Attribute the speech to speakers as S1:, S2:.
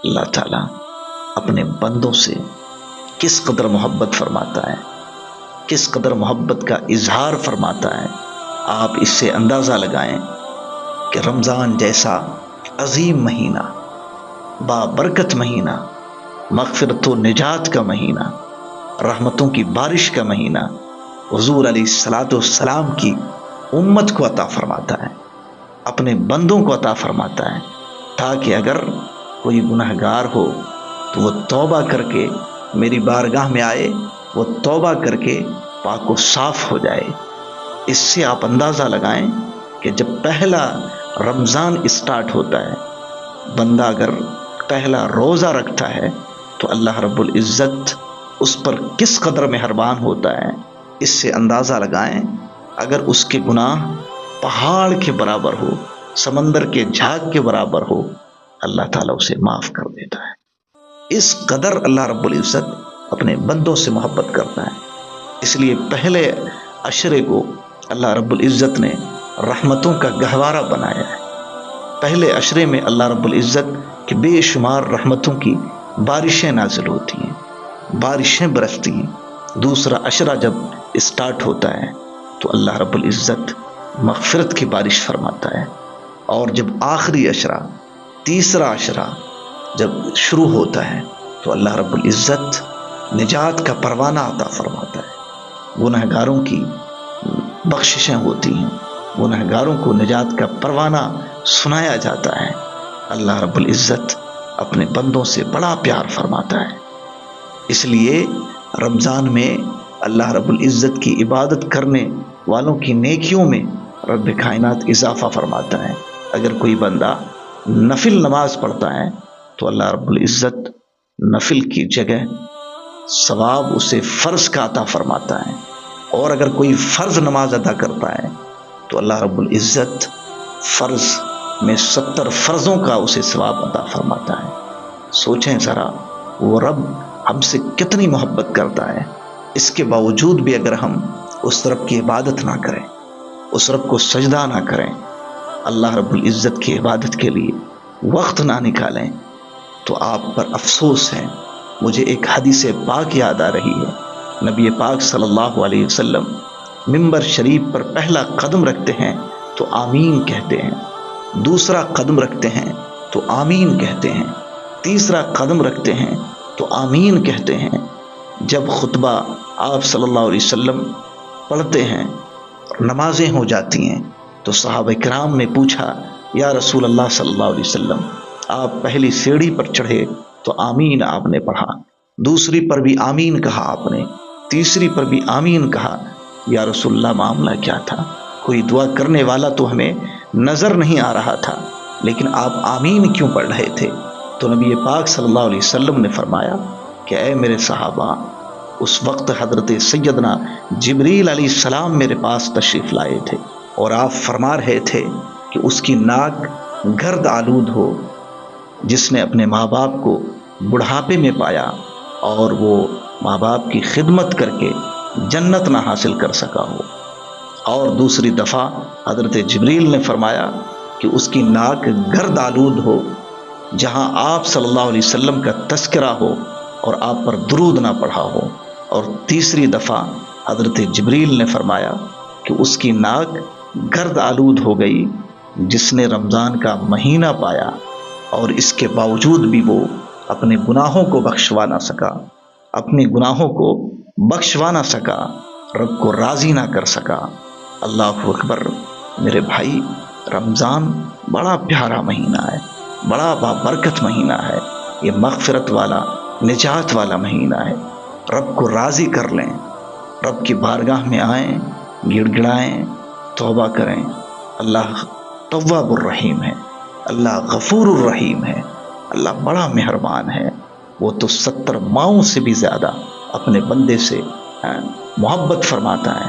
S1: اللہ تعالیٰ اپنے بندوں سے کس قدر محبت فرماتا ہے، کس قدر محبت کا اظہار فرماتا ہے، آپ اس سے اندازہ لگائیں کہ رمضان جیسا عظیم مہینہ، بابرکت مہینہ، مغفرت و نجات کا مہینہ، رحمتوں کی بارش کا مہینہ حضور علیہ الصلوۃ والسلام کی امت کو عطا فرماتا ہے، اپنے بندوں کو عطا فرماتا ہے، تاکہ اگر کوئی گنہگار ہو تو وہ توبہ کر کے میری بارگاہ میں آئے، وہ توبہ کر کے پاک و صاف ہو جائے۔ اس سے آپ اندازہ لگائیں کہ جب پہلا رمضان اسٹارٹ ہوتا ہے، بندہ اگر پہلا روزہ رکھتا ہے تو اللہ رب العزت اس پر کس قدر مہربان ہوتا ہے، اس سے اندازہ لگائیں۔ اگر اس کے گناہ پہاڑ کے برابر ہو، سمندر کے جھاگ کے برابر ہو، اللہ تعالیٰ اسے معاف کر دیتا ہے۔ اس قدر اللہ رب العزت اپنے بندوں سے محبت کرتا ہے۔ اس لیے پہلے عشرے کو اللہ رب العزت نے رحمتوں کا گہوارہ بنایا ہے۔ پہلے عشرے میں اللہ رب العزت کے بے شمار رحمتوں کی بارشیں نازل ہوتی ہیں، بارشیں برستی ہیں۔ دوسرا عشرہ جب اسٹارٹ ہوتا ہے تو اللہ رب العزت مغفرت کی بارش فرماتا ہے، اور جب آخری عشرہ، تیسرا عشرہ جب شروع ہوتا ہے تو اللہ رب العزت نجات کا پروانہ عطا فرماتا ہے۔ گنہگاروں کی بخششیں ہوتی ہیں، گنہگاروں کو نجات کا پروانہ سنایا جاتا ہے۔ اللہ رب العزت اپنے بندوں سے بڑا پیار فرماتا ہے۔ اس لیے رمضان میں اللہ رب العزت کی عبادت کرنے والوں کی نیکیوں میں رب کائنات اضافہ فرماتا ہے۔ اگر کوئی بندہ نفل نماز پڑھتا ہے تو اللہ رب العزت نفل کی جگہ ثواب اسے فرض کا عطا فرماتا ہے، اور اگر کوئی فرض نماز ادا کرتا ہے تو اللہ رب العزت فرض میں 70 فرضوں کا اسے ثواب عطا فرماتا ہے۔ سوچیں ذرا، وہ رب ہم سے کتنی محبت کرتا ہے، اس کے باوجود بھی اگر ہم اس رب کی عبادت نہ کریں، اس رب کو سجدہ نہ کریں، اللہ رب العزت کی عبادت کے لیے وقت نہ نکالیں، تو آپ پر افسوس ہے۔ مجھے ایک حدیث پاک یاد آ رہی ہے۔ نبی پاک صلی اللہ علیہ وسلم منبر شریف پر پہلا قدم رکھتے ہیں تو آمین کہتے ہیں، دوسرا قدم رکھتے ہیں تو آمین کہتے ہیں، تیسرا قدم رکھتے ہیں تو آمین کہتے ہیں۔ جب خطبہ آپ صلی اللہ علیہ وسلم پڑھتے ہیں اور نمازیں ہو جاتی ہیں تو صحابہ کرام نے پوچھا، یا رسول اللہ صلی اللہ علیہ وسلم، آپ پہلی سیڑھی پر چڑھے تو آمین آپ نے پڑھا، دوسری پر بھی آمین کہا آپ نے، تیسری پر بھی آمین کہا، یا رسول اللہ معاملہ کیا تھا؟ کوئی دعا کرنے والا تو ہمیں نظر نہیں آ رہا تھا، لیکن آپ آمین کیوں پڑھ رہے تھے؟ تو نبی پاک صلی اللہ علیہ وسلم نے فرمایا کہ اے میرے صحابہ، اس وقت حضرت سیدنا جبریل علیہ السلام میرے پاس تشریف لائے تھے، اور آپ فرما رہے تھے کہ اس کی ناک گرد آلود ہو، جس نے اپنے ماں باپ کو بڑھاپے میں پایا اور وہ ماں باپ کی خدمت کر کے جنت نہ حاصل کر سکا ہو۔ اور دوسری دفعہ حضرت جبریل نے فرمایا کہ اس کی ناک گرد آلود ہو، جہاں آپ صلی اللہ علیہ وسلم کا تذکرہ ہو اور آپ پر درود نہ پڑھا ہو۔ اور تیسری دفعہ حضرت جبریل نے فرمایا کہ اس کی ناک گرد آلود ہو گئی، جس نے رمضان کا مہینہ پایا اور اس کے باوجود بھی وہ اپنے گناہوں کو بخشوا نہ سکا، اپنے گناہوں کو بخشوا نہ سکا، رب کو راضی نہ کر سکا۔ اللہ اکبر میرے بھائی، رمضان بڑا پیارا مہینہ ہے، بڑا بابرکت مہینہ ہے، یہ مغفرت والا، نجات والا مہینہ ہے۔ رب کو راضی کر لیں، رب کی بارگاہ میں آئیں، گڑ گڑائیں، توبہ کریں۔ اللہ تواب الرحیم ہے، اللہ غفور الرحیم ہے، اللہ بڑا مہربان ہے۔ وہ تو 70 ماؤں سے بھی زیادہ اپنے بندے سے محبت فرماتا ہے۔